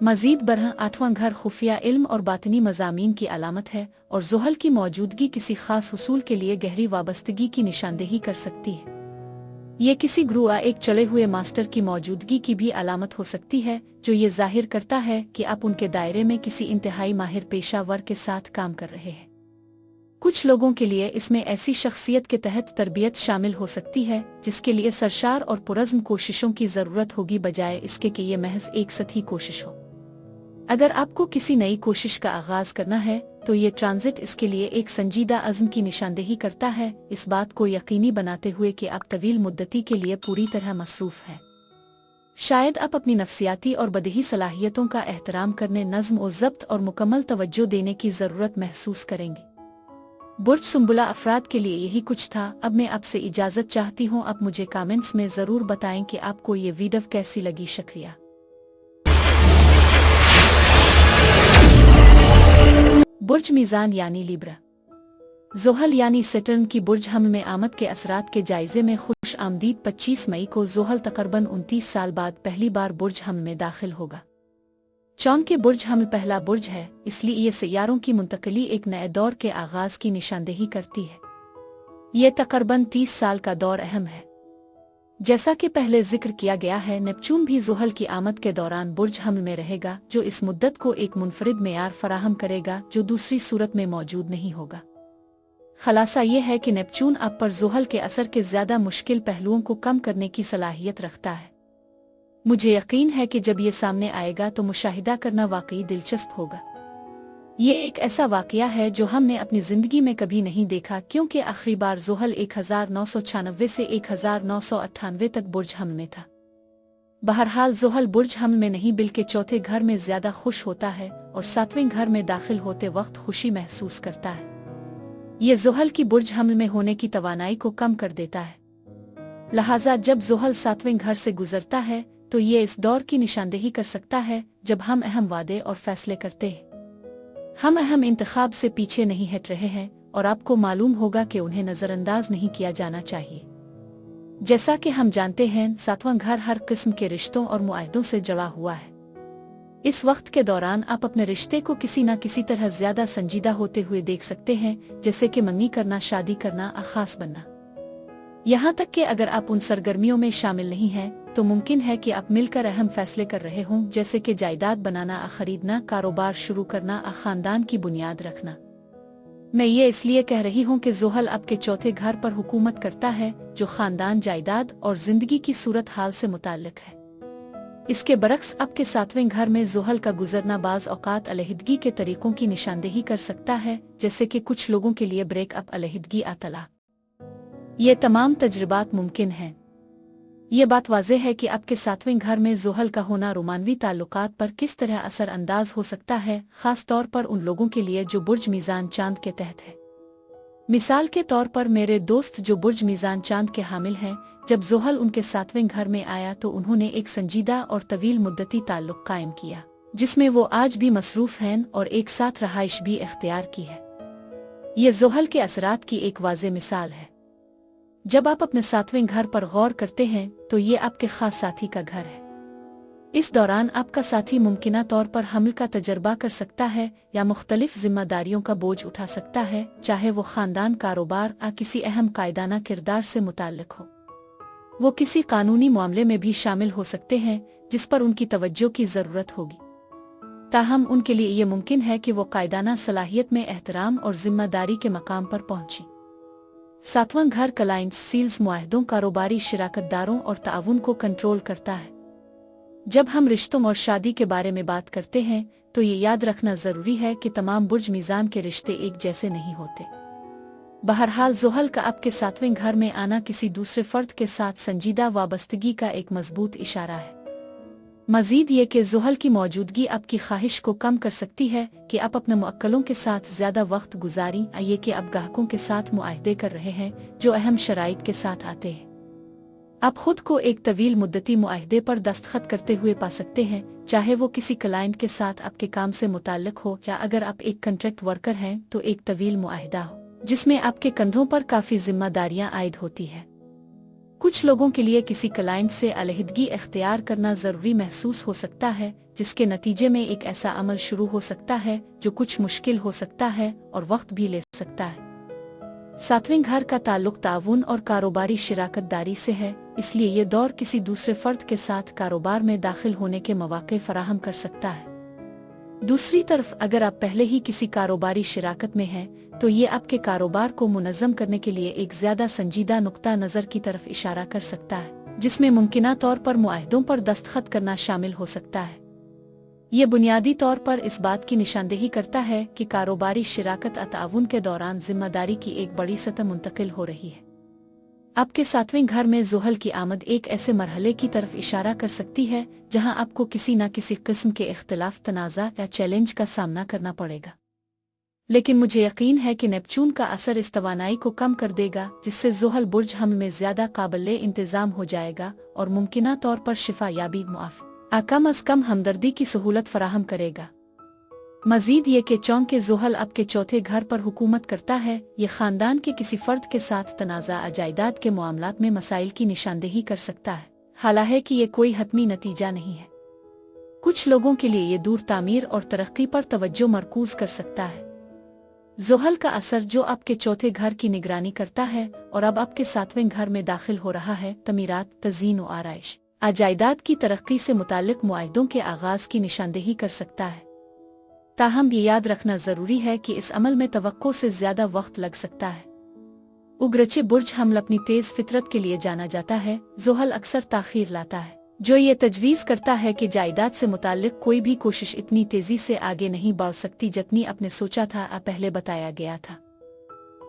मज़ीद बरह 8वां घर खुफिया इल्म और बातनी मज़ामीन की अलामत है और ज़ुहल की मौजूदगी किसी ख़ास हुसूल के लिए गहरी वाबस्तगी की निशानदेही कर सकती है। ये किसी गुरु या एक चले हुए मास्टर की मौजूदगी की भी अलामत हो सकती है, जो ये जाहिर करता है कि आप उनके दायरे में किसी इंतहाई माहिर पेशावर के साथ काम कर रहे हैं। कुछ लोगों के लिए इसमें ऐसी शख्सियत के तहत तरबियत शामिल हो सकती है जिसके लिए सरशार और पुरज़्म कोशिशों की ज़रूरत होगी, बजाय इसके कि ये महज एक सतही कोशिश हो। अगर आपको किसी नई कोशिश का आगाज़ करना है तो ये ट्रांजिट इसके लिए एक संजीदा अज़्म की निशानदेही करता है, इस बात को यकीनी बनाते हुए कि आप तवील मुद्दती के लिए पूरी तरह मसरूफ़ हैं। शायद आप अपनी नफ्सियाती और बदही सलाहियतों का एहतराम करने, नज़्म व ज़ब्त और मुकम्मल तवज्जो देने की ज़रूरत महसूस करेंगे। बुर्ज सुंबुला अफराद के लिए यही कुछ था। अब मैं आपसे इजाज़त चाहती हूँ। आप मुझे कमेंट्स में ज़रूर बताएं कि आपको ये वीडियो कैसी लगी। शुक्रिया। बुर्ज मीज़ान यानी लिब्रा। ज़ुहल यानी सैटर्न की बुर्ज हम में आमद के असरात के जायजे में खुश आमदीद 25 मई को ज़ुहल तकरीबन 29 साल बाद पहली बार बुर्ज हम में दाखिल होगा। चौंके बुर्ज हम पहला बुर्ज है, इसलिए ये सैयारों की मुंतकली एक नए दौर के आगाज़ की निशानदेही करती है। ये तकरीबन 30 साल का दौर अहम है। जैसा कि पहले जिक्र किया गया है, नेपच्यून भी ज़ुहल की आमद के दौरान बुर्ज हम में रहेगा, जो इस मुद्दत को एक मुनफरिद मेयार फराहम करेगा जो दूसरी सूरत में मौजूद नहीं होगा। खलासा ये है कि नेपच्यून आप पर ज़ुहल के असर के ज़्यादा मुश्किल पहलुओं को कम करने की सलाहियत रखता है। मुझे यकीन है कि जब ये सामने आएगा तो मुशाहिदा करना वाकई दिलचस्प होगा। ये एक ऐसा वाकया है जो हमने अपनी ज़िंदगी में कभी नहीं देखा, क्योंकि आखिरी बार ज़ुहल 1996 से 1998 तक बुर्ज हम में था। बहरहाल ज़ुहल बुर्ज हम में नहीं बल्कि चौथे घर में ज़्यादा खुश होता है और 7वें घर में दाखिल होते वक्त खुशी महसूस करता है। ये ज़ुहल की बुर्ज हम में होने की तवानाई को कम कर देता है। लिहाजा जब ज़ुहल 7वें घर से गुजरता है तो ये इस दौर की निशानदेही कर सकता है जब हम अहम वादे और फैसले करते हैं। हम अहम इंतखाब से पीछे नहीं हट रहे हैं और आपको मालूम होगा कि उन्हें नज़रअंदाज नहीं किया जाना चाहिए। जैसा कि हम जानते हैं, 7वां घर हर किस्म के रिश्तों और मुआहदों से जुड़ा हुआ है। इस वक्त के दौरान आप अपने रिश्ते को किसी न किसी तरह ज्यादा संजीदा होते हुए देख सकते हैं, जैसे कि मंगनी करना, शादी करना, खास बनना। यहाँ तक कि अगर आप उन सरगर्मियों में शामिल नहीं हैं तो मुमकिन है कि आप मिलकर अहम फैसले कर रहे हों, जैसे कि जायदाद बनाना, खरीदना, कारोबार शुरू करना, खानदान की बुनियाद रखना। मैं ये इसलिए कह रही हूँ कि ज़ुहल आपके चौथे घर पर हुकूमत करता है, जो खानदान, जायदाद और जिंदगी की सूरत हाल से मुताल्लिक है। इसके बरक्स आपके 7वें घर में ज़ुहल का गुजरना बाज़ औक़ात अलहदगी के तरीकों की निशानदेही कर सकता है, जैसे कि कुछ लोगों के लिए ब्रेकअप, अलहदगी, तलाक। ये तमाम तजुर्बात मुमकिन हैं। ये बात वाज़ेह है कि आपके सातवें घर में ज़ुहल का होना रोमानवी ताल्लुकात पर किस तरह असर अंदाज हो सकता है, ख़ास तौर पर उन लोगों के लिए जो बुर्ज मीज़ान चांद के तहत है। मिसाल के तौर पर मेरे दोस्त जो बुर्ज मीज़ान चांद के हामिल हैं, जब ज़ुहल उनके सातवें घर में आया तो उन्होंने एक संजीदा और तवील मुद्दती ताल्लुक कायम किया, जिसमें वो आज भी मसरूफ़ हैं और एक साथ रहाइश भी इख्तियार की है। ये ज़ुहल के असरात की एक वाज़ेह मिसाल है। जब आप अपने सातवें घर पर गौर करते हैं तो ये आपके खास साथी का घर है। इस दौरान आपका साथी मुमकिना तौर पर हमल का तजर्बा कर सकता है या मुख्तलिफ जिम्मेदारियों का बोझ उठा सकता है, चाहे वो खानदान, कारोबार या किसी अहम कायदाना किरदार से मुताल्लिक हो। वो किसी कानूनी मामले में भी शामिल हो सकते हैं जिस पर उनकी तवज्जो की ज़रूरत होगी, ताहम उनके लिए ये मुमकिन है कि वो कायदाना सलाहियत में एहतराम और जिम्मेदारी के मकाम पर पहुंचे। सातवां घर क्लाइंट्स सील्स मुआहदों, कारोबारी शिराकतदारों और ताउन को कंट्रोल करता है। जब हम रिश्तों और शादी के बारे में बात करते हैं तो ये याद रखना ज़रूरी है कि तमाम बुर्ज मीज़ान के रिश्ते एक जैसे नहीं होते। बहरहाल ज़ुहल का आपके सातवें घर में आना किसी दूसरे फ़र्द के साथ संजीदा वाबस्तगी का एक मजबूत इशारा है। मज़ीद ये कि ज़ुहल की मौजूदगी आपकी ख्वाहिश को कम कर सकती है कि आप अपने मुअक्कलों के साथ ज़्यादा वक्त गुजारें, ये कि आप ग्राहकों के साथ मुआहदे कर रहे हैं जो अहम शराइत के साथ आते हैं। आप खुद को एक तवील मुद्दती मुआहदे पर दस्तखत करते हुए पा सकते हैं, चाहे वो किसी क्लाइंट के साथ आपके काम से मुताल्लिक हो या अगर आप एक कॉन्ट्रैक्ट वर्कर हैं तो एक तवील मुआहदा हो जिसमें आपके कंधों पर काफ़ी जिम्मेदारियां आयद होती हैं। कुछ लोगों के लिए किसी क्लाइंट से अलहदगी इख्तियार करना ज़रूरी महसूस हो सकता है, जिसके नतीजे में एक ऐसा अमल शुरू हो सकता है जो कुछ मुश्किल हो सकता है और वक्त भी ले सकता है। सातवें घर का ताल्लुक ताउन और कारोबारी शिराकतदारी से है, इसलिए ये दौर किसी दूसरे फर्द के साथ कारोबार में दाखिल होने के मौके फराहम कर सकता है। दूसरी तरफ अगर आप पहले ही किसी कारोबारी शिराकत में हैं तो ये आपके कारोबार को मुनज़्ज़म करने के लिए एक ज़्यादा संजीदा नुक्ता नज़र की तरफ इशारा कर सकता है, जिसमें मुमकिना तौर पर मुआहदों पर दस्तखत करना शामिल हो सकता है। ये बुनियादी तौर पर इस बात की निशानदेही करता है कि कारोबारी शिराकत ताउन के दौरान जिम्मेदारी की एक बड़ी सतह मुंतकिल हो रही है। आपके सातवें घर में ज़ुहल की आमद एक ऐसे मरहले की तरफ इशारा कर सकती है जहां आपको किसी न किसी किस्म के इख्तिलाफ, तनाज़ा या चैलेंज का सामना करना पड़ेगा। लेकिन मुझे यकीन है कि नेपच्यून का असर इस तवानाई को कम कर देगा, जिससे ज़ुहल बुर्ज हम में ज़्यादा काबिल इंतज़ाम हो जाएगा और मुमकिना तौर पर शिफा याबी, मुआफ़ कम अज़ कम हमदर्दी की सहूलत फराहम करेगा। मज़ीद ये कि चौंके ज़ुहल आपके चौथे घर पर हुकूमत करता है, ये ख़ानदान के किसी फ़र्द के साथ तनाज़ा जायदाद के मामलात में मसाइल की निशानदेही कर सकता है, हालांकि ये कोई हतमी नतीजा नहीं है। कुछ लोगों के लिए ये दूर तामीर और तरक्की पर तवज्जो मरकूज कर सकता है। ज़ुहल का असर जो आपके चौथे घर की निगरानी करता है और अब आपके सातवें घर में दाखिल हो रहा है, तमीरात, तज़ीन और आराइश, जायदाद की तरक्की से मुताल्लिक मुआहदों के आगाज़ की निशानदेही कर सकता है। ताहम ये याद रखना ज़रूरी है कि इस अमल में तवक्को से ज़्यादा वक्त लग सकता है। उगरचे बुर्ज हमल अपनी तेज़ फितरत के लिए जाना जाता है। ज़ुहल अक्सर ताख़ीर लाता है, जो ये तजवीज़ करता है कि जायदाद से मुताल्लिक कोई भी कोशिश इतनी तेज़ी से आगे नहीं बढ़ सकती जितनी आपने सोचा था या पहले बताया गया था।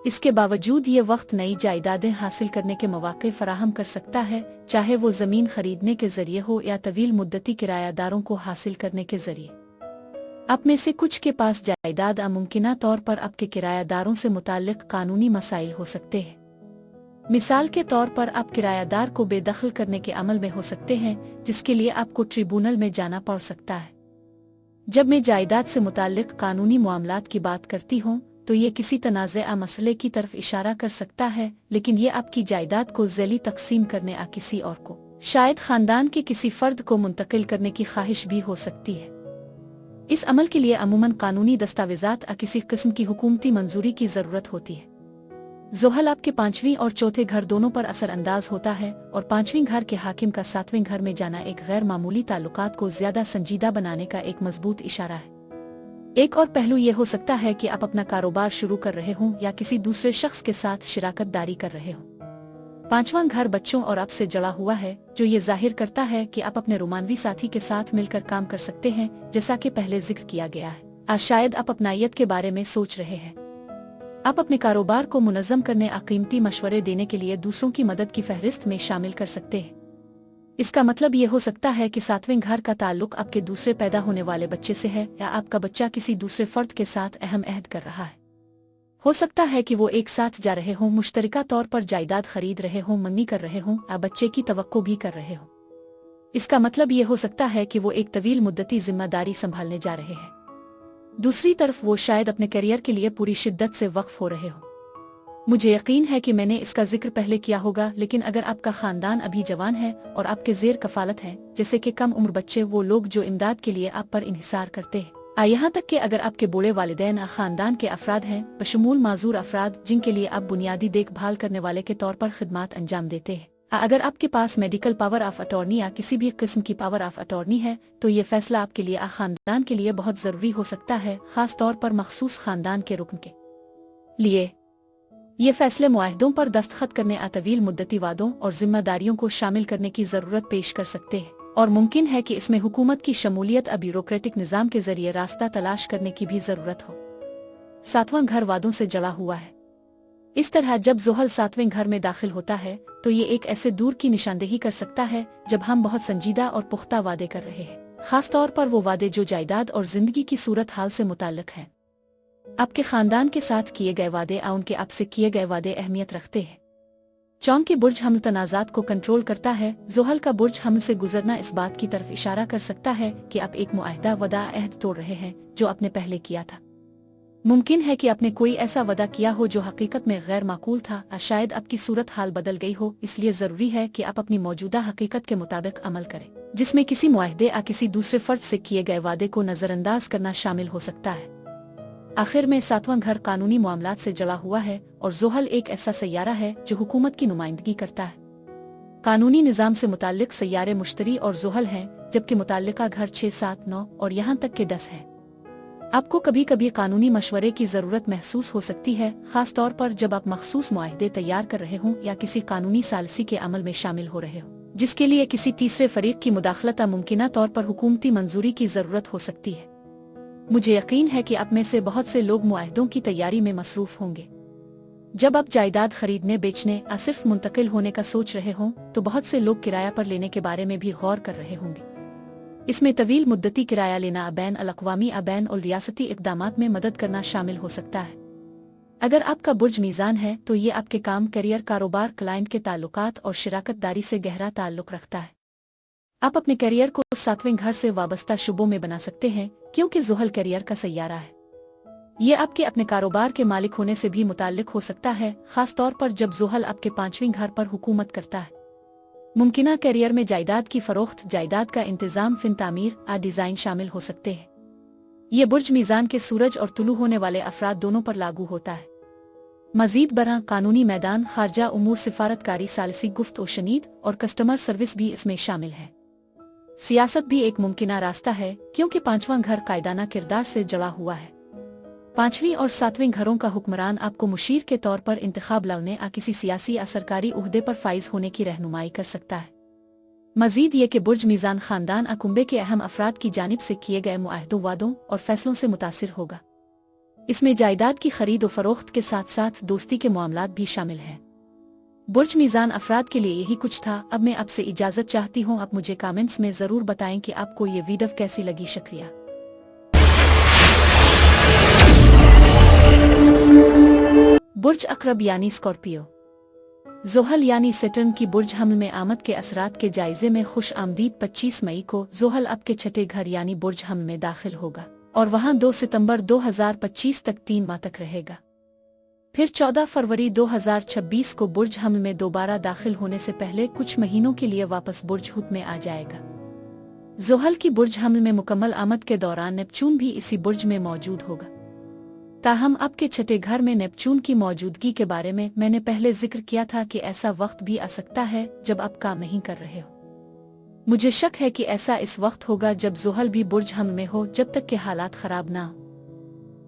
इसके बावजूद ये वक्त नई जायदादें हासिल करने के मौके फराहम कर सकता है, चाहे वो ज़मीन खरीदने के ज़रिए हो या तवील मुद्दती किरायादारों को हासिल करने के ज़रिए। आप में से कुछ के पास जायदाद मुमकिना तौर पर आपके किरायादारों से मुताल्लिक कानूनी मसाइल हो सकते हैं। मिसाल के तौर पर आप किरायादार को बेदखल करने के अमल में हो सकते हैं, जिसके लिए आपको ट्रिब्यूनल में जाना पड़ सकता है। जब मैं जायदाद से मुताल्लिक कानूनी मामलात की बात करती हूँ तो ये किसी तनाज़ा मसले की तरफ इशारा कर सकता है, लेकिन ये आपकी जायदाद को ज़ैली तकसीम करने या किसी और को, शायद ख़ानदान के किसी फ़र्द को मुंतकिल करने की ख्वाहिश भी हो सकती है। इस अमल के लिए अमूमन कानूनी दस्तावेज़ात या किसी किस्म की हुकूमती मंजूरी की ज़रूरत होती है। ज़ुहल आपके पांचवीं और चौथे घर दोनों पर असर अंदाज होता है और पांचवीं घर के हाकिम का सातवें घर में जाना एक गैर मामूली ताल्लुकात को ज़्यादा संजीदा बनाने का एक मजबूत इशारा है। एक और पहलू ये हो सकता है कि आप अपना कारोबार शुरू कर रहे हों या किसी दूसरे शख्स के साथ शिराकत दारी कर रहे हों। पांचवां घर बच्चों और आप से जुड़ा हुआ है, जो ये जाहिर करता है कि आप अपने रोमानवी साथी के साथ मिलकर काम कर सकते हैं, जैसा कि पहले जिक्र किया गया है। शायद आप अपनायत के बारे में सोच रहे हैं। आप अपने कारोबार को मुनज़्ज़म करने कीमती मशवरे देने के लिए दूसरों की मदद की फहरिस्त में शामिल कर सकते हैं। इसका मतलब ये हो सकता है कि सातवें घर का ताल्लुक आपके दूसरे पैदा होने वाले बच्चे से है, या आपका बच्चा किसी दूसरे फर्द के साथ अहम अहद कर रहा है। हो सकता है कि वो एक साथ जा रहे हों, मुश्तरका तौर पर जायदाद खरीद रहे हों, मंगनी कर रहे हों, या बच्चे की तवक्को भी कर रहे हों। इसका मतलब ये हो सकता है कि वो एक तवील मुद्दती जिम्मेदारी संभालने जा रहे हैं। दूसरी तरफ वो शायद अपने करियर के लिए पूरी शिद्दत से वक्फ हो रहे हो। मुझे यकीन है कि मैंने इसका जिक्र पहले किया होगा, लेकिन अगर आपका खानदान अभी जवान है और आपके जेर कफालत है, जैसे कि कम उम्र बच्चे, वो लोग जो इमदाद के लिए आप पर इन्हिसार करते हैं, यहाँ तक कि अगर आपके बूढ़े वालिदैन खानदान के अफराद हैं, बशमूल माजूर अफराद जिनके लिए आप बुनियादी देखभाल करने वाले के तौर पर खिदमात अंजाम देते हैं, अगर आपके पास मेडिकल पावर ऑफ अटॉर्नी या किसी भी किस्म की पावर ऑफ अटॉर्नी है, तो ये फैसला आपके लिए खानदान के लिए बहुत जरूरी हो सकता है, खास तौर पर मखसूस खानदान के रुकन के लिए। ये फैसले मुआहदों पर दस्तखत करने, तवील मुद्दती वादों और जिम्मेदारियों को शामिल करने की जरूरत पेश कर सकते हैं, और मुमकिन है कि इसमें हुकूमत की शमूलियत ब्यूरोक्रेटिक निज़ाम के जरिए रास्ता तलाश करने की भी जरूरत हो। सातवां घर वादों से जड़ा हुआ है। इस तरह जब ज़ुहल सातवें घर में दाखिल होता है, तो ये एक ऐसे दूर की निशानदेही कर सकता है जब हम बहुत संजीदा और पुख्ता वादे कर रहे हैं, खास तौर पर वो वादे जो जायदाद और जिंदगी की सूरत हाल से मुताल्लिक हैं। आपके खानदान के साथ किए गए वादे उनके आपसे किए गए वादे अहमियत रखते हैं। चौंक के बुर्ज हमल तनाज़ात को कंट्रोल करता है। ज़ुहल का बुर्ज हमल से गुजरना इस बात की तरफ इशारा कर सकता है कि आप एक मुआहदा वदा अहद तोड़ रहे हैं जो आपने पहले किया था। मुमकिन है कि आपने कोई ऐसा वदा किया हो जो हकीकत में गैर माकूल था, शायद आपकी सूरत हाल बदल गई हो। इसलिए जरूरी है कि आप अपनी मौजूदा हकीकत के मुताबिक अमल करें, जिसमें किसी मुआहदे या किसी दूसरे फर्द से किए गए वादे को नजरअंदाज करना शामिल हो सकता है। आखिर में सातवां घर कानूनी मामलात से जड़ा हुआ है, और ज़ुहल एक ऐसा सैयारा है जो हुकूमत की नुमाइंदगी करता है। कानूनी निज़ाम से मुताल्लिक सैयारे मुश्तरी और ज़ुहल हैं, जबकि मुताल्लिका घर 6, 7, 9 और यहाँ तक के 10 हैं। आपको कभी कभी कानूनी मशवरे की जरूरत महसूस हो सकती है, खास तौर पर जब आप मखसूस मुआहदे तैयार कर रहे हों या किसी कानूनी सालिसी के अमल में शामिल हो रहे हो, जिसके लिए किसी तीसरे फरीक की मुदाखलत मुमकिना तौर पर हुकूमती मंजूरी की जरूरत हो सकती है। मुझे यकीन है कि आप में से बहुत से लोग मुआहदों की तैयारी में मसरूफ होंगे। जब आप जायदाद खरीदने बेचने या सिर्फ मुंतकिल होने का सोच रहे हों, तो बहुत से लोग किराया पर लेने के बारे में भी गौर कर रहे होंगे। इसमें तवील मुद्दती किराया लेना बैन अल-अक़वामी बैन और रियासती इक़दामात में मदद करना शामिल हो सकता है। अगर आपका बुर्ज मीज़ान है, तो ये आपके काम, करियर, कारोबार, क्लाइंट के ताल्लुकात और शिराकत दारी से गहरा ताल्लुक रखता है। आप अपने करियर को सातवें घर से वाबस्ता शुबों में बना सकते हैं, क्योंकि ज़ुहल करियर का सैयारा है। ये आपके अपने कारोबार के मालिक होने से भी मुताल्लिक हो सकता है, खास तौर पर जब ज़ुहल आपके 5वें घर पर हुकूमत करता है। मुमकिना करियर में जायदाद की फरोख्त, जायदाद का इंतजाम, फिन तामीर डिज़ाइन शामिल हो सकते हैं। ये बुर्ज मीज़ान के सूरज और तुलू होने वाले अफराद दोनों पर लागू होता है। मजीद बरआं कानूनी मैदान, खारजा उमूर, सिफारतकारी, सालिसी, गुफ्त और शनीद और कस्टमर सर्विस भी इसमें शामिल है। सियासत भी एक मुमकिना रास्ता है, क्योंकि 5वां घर कायदाना किरदार से जुड़ा हुआ है। 5वीं और 7वें घरों का हुक्मरान आपको मुशीर के तौर पर इंतखाब लड़ने या किसी सियासी या सरकारी उहदे पर फाइज होने की रहनुमाई कर सकता है। मजीद ये कि बुर्ज मीज़ान खानदान कुंबे के अहम अफराद की जानिब से किए गए मुआहदों, वादों और फैसलों से मुतासिर होगा। इसमें जायदाद की खरीद और फरोख्त के साथ साथ दोस्ती के मामलात भी शामिल हैं। बुर्ज मीज़ान अफराद के लिए यही कुछ था। अब मैं आपसे इजाज़त चाहती हूँ। आप मुझे कमेंट्स में ज़रूर बताएं कि आपको ये वीडियो कैसी लगी। शुक्रिया। बुर्ज अक़रब यानी स्कॉर्पियो। ज़ुहल यानी सैटर्न की बुर्ज हमल में आमद के असरात के जायजे में खुश आमदीद 25 मई को ज़ुहल आपके छठे घर यानी बुर्ज हमल में दाखिल होगा, और वहाँ 2 सितंबर 2025 तक 3 माह तक रहेगा। फिर 14 फरवरी 2026 को बुर्ज हमल में दोबारा दाखिल होने से पहले कुछ महीनों के लिए वापस बुर्ज हुत में आ जाएगा। ज़ुहल की बुर्ज हमल में मुकम्मल आमद के दौरान नेपचून भी इसी बुर्ज में मौजूद होगा। ताहम आपके छठे घर में नेपचून की मौजूदगी के बारे में मैंने पहले जिक्र किया था कि ऐसा वक्त भी आ सकता है जब आप काम नहीं कर रहे हो। मुझे शक है कि ऐसा इस वक्त होगा जब ज़ुहल भी बुर्ज हमल में हो, जब तक के हालात खराब ना हो।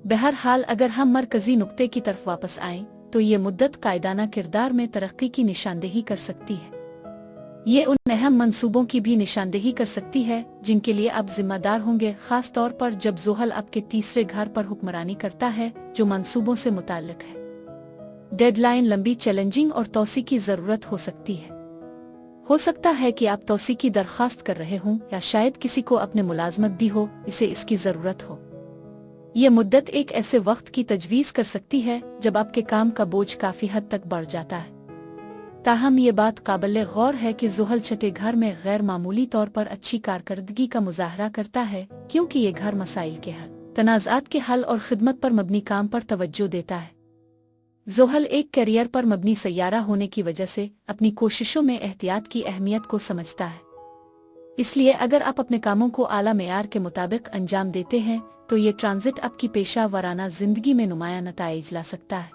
बहरहाल अगर हम मरकजी नुक्ते की तरफ वापस आएं, तो ये मुद्दत कायदाना किरदार में तरक्की की निशानदेही कर सकती है। ये उन अहम मंसूबों की भी निशानदेही कर सकती है जिनके लिए आप जिम्मेदार होंगे, खास तौर पर जब ज़ुहल आपके तीसरे घर पर हुक्मरानी करता है, जो मंसूबों से मुताल्लिक है। डेडलाइन लंबी, चैलेंजिंग और तौसी की जरूरत हो सकती है। हो सकता है कि आप तौसी की दरख्वास्त कर रहे हों या शायद किसी को अपने मुलाजमत दी हो, इसे इसकी ज़रूरत हो। ये मुद्दत एक ऐसे वक्त की तजवीज़ कर सकती है जब आपके काम का बोझ काफ़ी हद तक बढ़ जाता है। ताहम ये बात काबिल गौर है कि ज़ुहल छठे घर में गैर मामूली तौर पर अच्छी कारकर्दगी का मुजाहरा करता है, क्योंकि ये घर मसाइल के हल, तनाज़ात के हल और खिदमत पर मबनी काम पर तवज्जो देता है। ज़ुहल एक करियर पर मबनी सैयारा होने की वजह से अपनी कोशिशों में एहतियात की अहमियत को समझता है। इसलिए अगर आप अपने कामों को आला मेयार के मुताबिक अंजाम देते हैं तो ये ट्रांजिट आपकी पेशा वराना जिंदगी में नुमाया नताइज ला सकता है।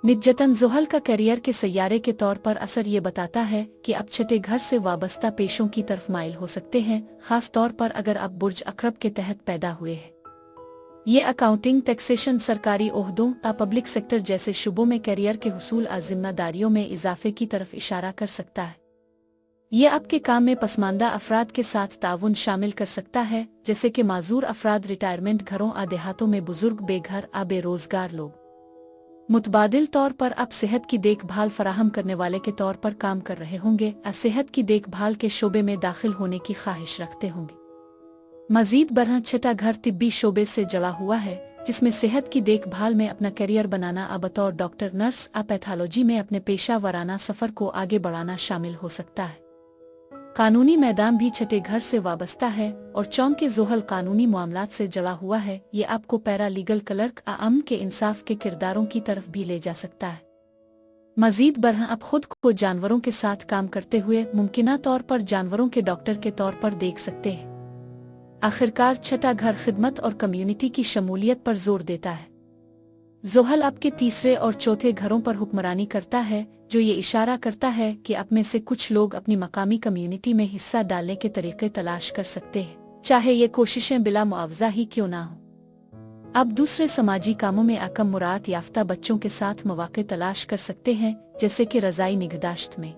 निजतन ज़ुहल का करियर के सैयारे के तौर पर असर ये बताता है कि आप छठे घर से वाबस्ता पेशों की तरफ माइल हो सकते हैं, खास तौर पर अगर आप बुर्ज अकरब के तहत पैदा हुए हैं। ये अकाउंटिंग, टैक्सेशन, सरकारी ओहदों या पब्लिक सेक्टर जैसे शुबों में करियर के हुसूल आ जिम्मेदारियों में इजाफे की तरफ इशारा कर सकता है। ये आपके काम में पसमानदा अफराद के साथ ताउन शामिल कर सकता है, जैसे कि माजूर अफराद, रिटायरमेंट घरों आ देहातों में बुजुर्ग, बेघर आ बेरोजगार लोग। मुतबादिल तौर पर आप सेहत की देखभाल फराहम करने वाले के तौर पर काम कर रहे होंगे या सेहत की देखभाल के शोबे में दाखिल होने की ख्वाहिश रखते होंगे। मजीद बरह छठा घर तिब्बी शोबे से जुड़ा हुआ है, जिसमें सेहत की देखभाल में अपना करियर बनाना आ बतौर डॉक्टर, नर्स आ पैथोलॉजी में अपने पेशा वराना सफ़र को आगे बढ़ाना शामिल हो सकता है। कानूनी मैदान भी छठे घर से वाबस्ता है और चौंके ज़ुहल कानूनी मामलात से जुड़ा हुआ है। ये आपको पैरा लीगल क्लर्क, अमन के इंसाफ के किरदारों की तरफ भी ले जा सकता है। मजीद बरह आप खुद को जानवरों के साथ काम करते हुए मुमकिना तौर पर जानवरों के डॉक्टर के तौर पर देख सकते हैं। आखिरकार छठा घर खिदमत और कम्युनिटी की शमूलियत पर जोर देता है। ज़ुहल आपके तीसरे और चौथे घरों पर हुक्मरानी करता है, जो ये इशारा करता है कि आप में से कुछ लोग अपनी मकामी कम्युनिटी में हिस्सा डालने के तरीके तलाश कर सकते हैं, चाहे ये कोशिशें बिला मुआवजा ही क्यों ना हो। आप दूसरे समाजी कामों में अकम मुराद याफ्ता बच्चों के साथ मौके तलाश कर सकते हैं, जैसे कि रज़ाई निगहदाश्त में।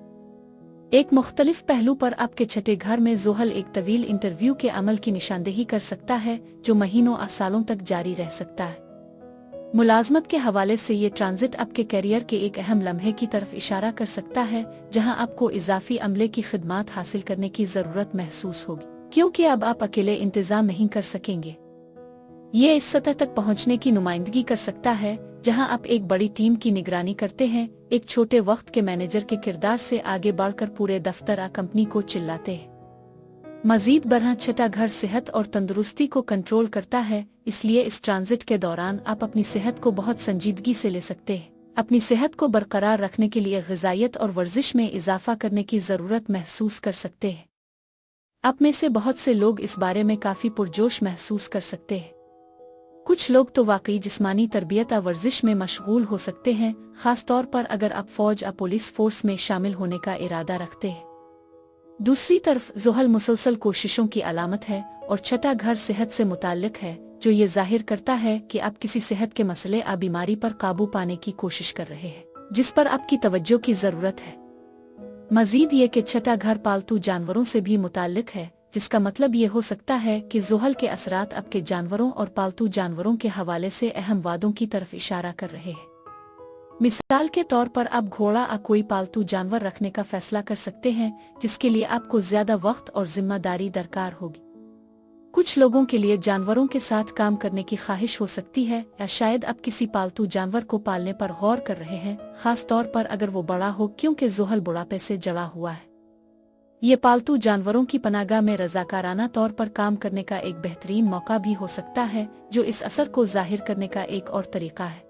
एक मुख्तलिफ पहलू पर आपके छठे घर में ज़ुहल एक तवील इंटरव्यू के अमल की निशानदेही कर सकता है, जो महीनों आ सालों तक जारी रह सकता है। मुलाजमत के हवाले से ये ट्रांजिट आपके करियर के एक अहम लम्हे की तरफ इशारा कर सकता है, जहां आपको इजाफी अमले की खिदमात हासिल करने की ज़रूरत महसूस होगी, क्योंकि अब आप अकेले इंतज़ाम नहीं कर सकेंगे। ये इस सतह तक पहुंचने की नुमाइंदगी कर सकता है जहां आप एक बड़ी टीम की निगरानी करते हैं, एक छोटे वक्त के मैनेजर के किरदार से आगे बढ़कर पूरे दफ्तर आ कंपनी को चिल्लाते हैं। मजीद बरह छठा घर सेहत और तंदुरुस्ती को कंट्रोल करता है, इसलिए इस ट्रांजिट के दौरान आप अपनी सेहत को बहुत संजीदगी से ले सकते हैं। अपनी सेहत को बरकरार रखने के लिए ग़िज़ाइयत और वर्जिश में इजाफा करने की ज़रूरत महसूस कर सकते हैं। आप में से बहुत से लोग इस बारे में काफ़ी पुरजोश महसूस कर सकते हैं। कुछ लोग तो वाकई जिस्मानी तरबियत या वर्जिश में मशगूल हो सकते हैं, खास तौर पर अगर आप फौज या पुलिस फोर्स में शामिल होने का इरादा रखते हैं। दूसरी तरफ ज़ुहल मुसलसल कोशिशों की अलामत है और छठा घर सेहत से मुताल्लिक है, जो ये जाहिर करता है कि आप किसी सेहत के मसले या बीमारी पर काबू पाने की कोशिश कर रहे हैं, जिस पर आपकी तवज्जो की ज़रूरत है। मजीद ये कि छठा घर पालतू जानवरों से भी मुताल्लिक है, जिसका मतलब ये हो सकता है कि ज़ुहल के असरात आपके जानवरों और पालतू जानवरों के हवाले से अहम वादों की तरफ इशारा कर रहे हैं। मिसाल के तौर पर आप घोड़ा या कोई पालतू जानवर रखने का फैसला कर सकते हैं, जिसके लिए आपको ज्यादा वक्त और जिम्मेदारी दरकार होगी। कुछ लोगों के लिए जानवरों के साथ काम करने की ख्वाहिश हो सकती है, या शायद आप किसी पालतू जानवर को पालने पर गौर कर रहे हैं, खास तौर पर अगर वो बड़ा हो, क्योंकि ज़ुहल बुढ़ापे से जड़ा हुआ है। ये पालतू जानवरों की पनाहगाह में रजाकाराना तौर पर काम करने का एक बेहतरीन मौका भी हो सकता है, जो इस असर को जाहिर करने का एक और तरीका है।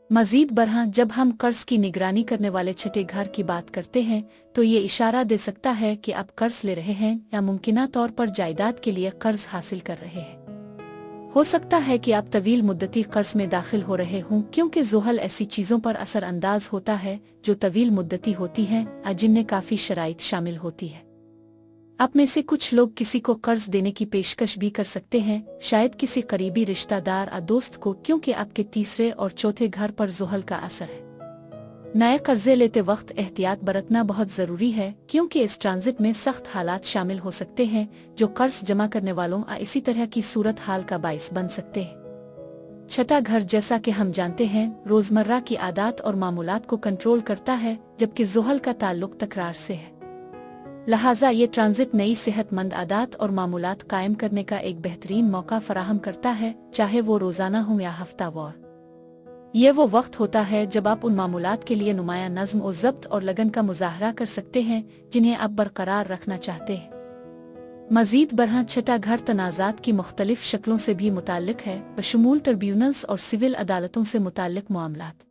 मजीद बरह जब हम कर्ज की निगरानी करने वाले छठे घर की बात करते हैं, तो ये इशारा दे सकता है कि आप कर्ज ले रहे हैं या मुमकिना तौर पर जायदाद के लिए कर्ज हासिल कर रहे हैं। हो सकता है कि आप तवील मुद्दती कर्ज में दाखिल हो रहे हों, क्योंकि ज़ुहल ऐसी चीज़ों पर असर अंदाज होता है जो तवील मुद्दती होती हैं, जिनमें काफ़ी शराइत शामिल होती है। आप में से कुछ लोग किसी को कर्ज देने की पेशकश भी कर सकते हैं, शायद किसी करीबी रिश्तेदार या दोस्त को, क्योंकि आपके तीसरे और चौथे घर पर ज़ुहल का असर है। नए कर्जे लेते वक्त एहतियात बरतना बहुत ज़रूरी है, क्योंकि इस ट्रांजिट में सख्त हालात शामिल हो सकते हैं जो कर्ज जमा करने वालों या इसी तरह की सूरत हाल का बाइस बन सकते हैं। छठा घर, जैसा कि हम जानते हैं, रोज़मर्रा की आदत और मामूलात को कंट्रोल करता है, जबकि ज़ुहल का ताल्लुक तकरार से है। लिहाजा ये ट्रांजिट नई सेहतमंद आदत और मामूलात कायम करने का एक बेहतरीन मौका फराहम करता है, चाहे वो रोज़ाना हो या हफ्तावार। ये वो वक्त होता है जब आप उन मामूलात के लिए नुमाया नज़्म और ज़ब्त और लगन का मुजाहरा कर सकते हैं जिन्हें आप बरकरार रखना चाहते हैं। मज़ीद बरहां छठा घर तनाज़ात की मुख्तलिफ शक्लों से भी मुताल्लिक है, बशमूल ट्रिब्यूनल्स और सिविल अदालतों से मुताल्लिक मामलात।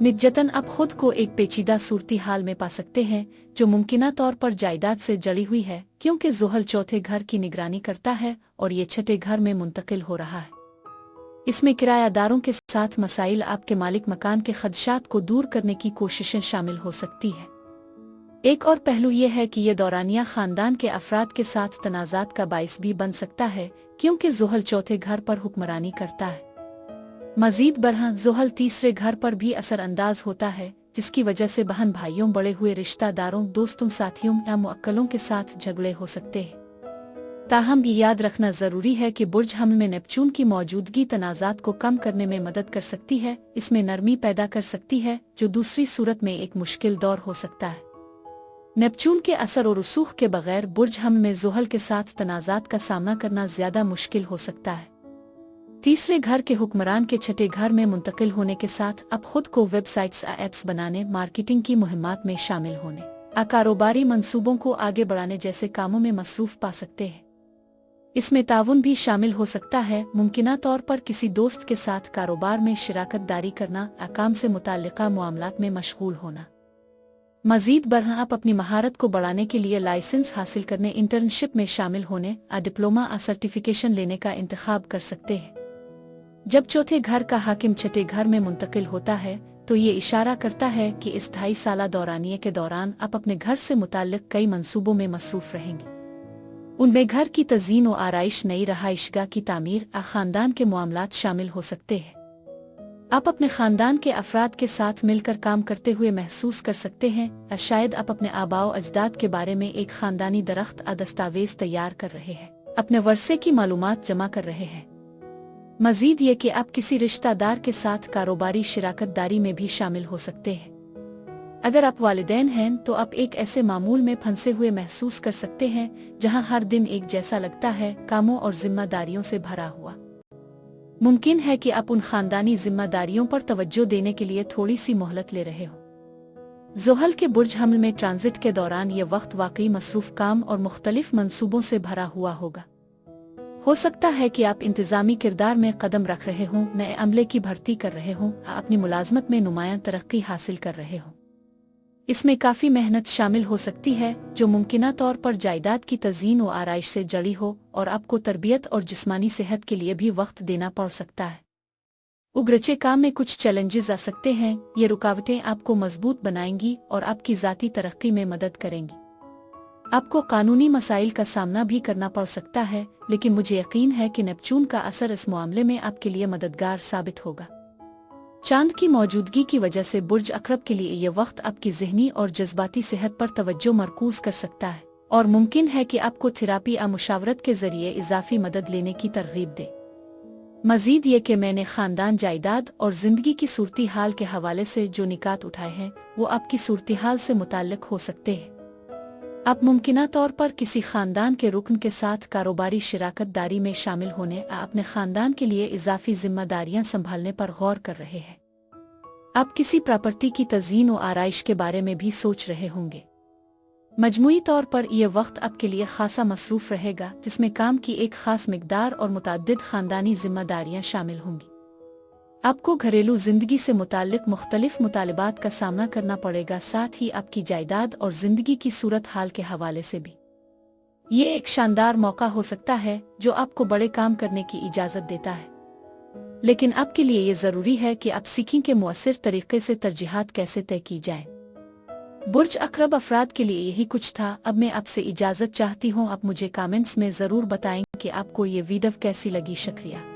निजतन आप खुद को एक पेचीदा सूरती हाल में पा सकते हैं जो मुमकिना तौर पर जायदाद से जड़ी हुई है, क्योंकि ज़ुहल चौथे घर की निगरानी करता है और ये छठे घर में मुंतकिल हो रहा है। इसमें किरायादारों के साथ मसाइल, आपके मालिक मकान के खदशात को दूर करने की कोशिशें शामिल हो सकती है। एक और पहलू यह है कि यह दौरानिया खानदान के अफराद के साथ तनाज़ात का बाइस भी बन सकता है, क्योंकि ज़ुहल चौथे घर पर हुक्मरानी करता है। मज़ीद बरहां ज़ुहल तीसरे घर पर भी असर अंदाज होता है, जिसकी वजह से बहन भाइयों, बड़े हुए रिश्तेदारों, दोस्तों, साथियों या मुअक्कलों के साथ झगड़े हो सकते हैं। ताहम ये याद रखना ज़रूरी है कि बुर्ज हमल में नेपच्यून की मौजूदगी तनाज़ात को कम करने में मदद कर सकती है, इसमें नरमी पैदा कर सकती है, जो दूसरी सूरत में एक मुश्किल दौर हो सकता है। नेपच्यून के असर और रसूख के बगैर बुर्ज हमल में ज़ुहल के साथ तनाज़ात का सामना करना ज़्यादा मुश्किल हो सकता है। तीसरे घर के हुक्मरान के छठे घर में मुंतकिल होने के साथ आप खुद को वेबसाइट्स, ऐप्स बनाने, मार्केटिंग की मुहिम्मात में शामिल होने, कारोबारी मंसूबों को आगे बढ़ाने जैसे कामों में मसरूफ पा सकते हैं। इसमें ताउन भी शामिल हो सकता है, मुमकिना तौर पर किसी दोस्त के साथ कारोबार में शिराकत दारी करना, काम से मुताल्लिका मामलात में मशगूल होना। मज़ीद बरहां आप अपनी महारत को बढ़ाने के लिए लाइसेंस हासिल करने, इंटर्नशिप में शामिल होने, डिप्लोमा सर्टिफिकेशन लेने का इंतखाब कर सकते हैं। जब चौथे घर का हाकिम छठे घर में मुंतकिल होता है तो ये इशारा करता है कि इस 2.5 साला दौरानिये के दौरान आप अपने घर से मुताल्लिक कई मंसूबों में मसरूफ रहेंगे। उनमें घर की तज़ीन और आराइश, नई रहाइशगाह की तामीर, खानदान के मामलात शामिल हो सकते हैं। आप अपने खानदान के अफराद के साथ मिलकर काम करते हुए महसूस कर सकते हैं, शायद आप अपने आबाओ अजदाद के बारे में एक खानदानी दरख्त दस्तावेज तैयार कर रहे हैं, अपने वर्से की मालूमात जमा कर रहे हैं। मजीद ये कि आप किसी रिश्तेदार के साथ कारोबारी शिराकत दारी में भी शामिल हो सकते हैं। अगर आप वालिदैन हैं तो आप एक ऐसे मामूल में फंसे हुए महसूस कर सकते हैं जहां हर दिन एक जैसा लगता है, कामों और जिम्मेदारियों से भरा हुआ। मुमकिन है कि आप उन खानदानी जिम्मेदारियों पर तवज्जो देने के लिए थोड़ी सी मोहलत ले रहे हो। ज़ुहल के बुर्ज हमल में ट्रांजिट के दौरान ये वक्त वाकई मसरूफ काम और मुख्तलिफ मंसूबों से भरा हुआ होगा। हो सकता है कि आप इंतजामी किरदार में कदम रख रहे हों, नए अमले की भर्ती कर रहे हों, अपनी मुलाजमत में नुमायां तरक्की हासिल कर रहे हों। इसमें काफ़ी मेहनत शामिल हो सकती है जो मुमकिना तौर पर जायदाद की तज़ीन और आराइश से जड़ी हो, और आपको तरबियत और जिस्मानी सेहत के लिए भी वक्त देना पड़ सकता है। उग्रचे काम में कुछ चैलेंजेस आ सकते हैं, ये रुकावटें आपको मजबूत बनाएंगी और आपकी ज़ाती तरक्की में मदद करेंगी। आपको कानूनी मसाइल का सामना भी करना पड़ सकता है, लेकिन मुझे यकीन है कि नेपच्यून का असर इस मामले में आपके लिए मददगार साबित होगा। चांद की मौजूदगी की वजह से बुर्ज अकरब के लिए यह वक्त आपकी ज़हनी और जज्बाती सेहत पर तवज्जो मरकूज कर सकता है, और मुमकिन है कि आपको थेरापी या मुशावरत के जरिए इजाफी मदद लेने की तरगीब दे। मजीद ये कि मैंने खानदान, जायदाद और जिंदगी की सूरती हाल के हवाले से जो निकात उठाए हैं वो आपकी सूरती हाल से मुताल्लिक हो सकते हैं। आप मुमकिना तौर पर किसी खानदान के रुकन के साथ कारोबारी शिराकत दारी में शामिल होने, अपने खानदान के लिए इजाफी जिम्मेदारियां संभालने पर गौर कर रहे हैं। आप किसी प्रॉपर्टी की तज़ीन और आराइश के बारे में भी सोच रहे होंगे। मजमूई तौर पर यह वक्त आपके लिए खासा मसरूफ रहेगा, जिसमें काम की एक खास मिकदार और मुतअद्दिद खानदानी जिम्मेदारियां शामिल होंगी। आपको घरेलू जिंदगी से मुताल्लिक मुख्तलिफ मुतालिबात का सामना करना पड़ेगा, साथ ही आपकी जायदाद और जिंदगी की सूरत हाल के हवाले से भी। ये एक शानदार मौका हो सकता है जो आपको बड़े काम करने की इजाज़त देता है, लेकिन आपके लिए ये ज़रूरी है कि आप सीखें कि मुअस्सिर तरीके से तरजीहात कैसे तय की जाए। बुर्ज अकरब अफराद के लिए यही कुछ था। अब मैं आपसे इजाज़त चाहती हूँ। आप मुझे कमेंट्स में ज़रूर बताएं कि आपको ये वीडियो कैसी लगी। शुक्रिया।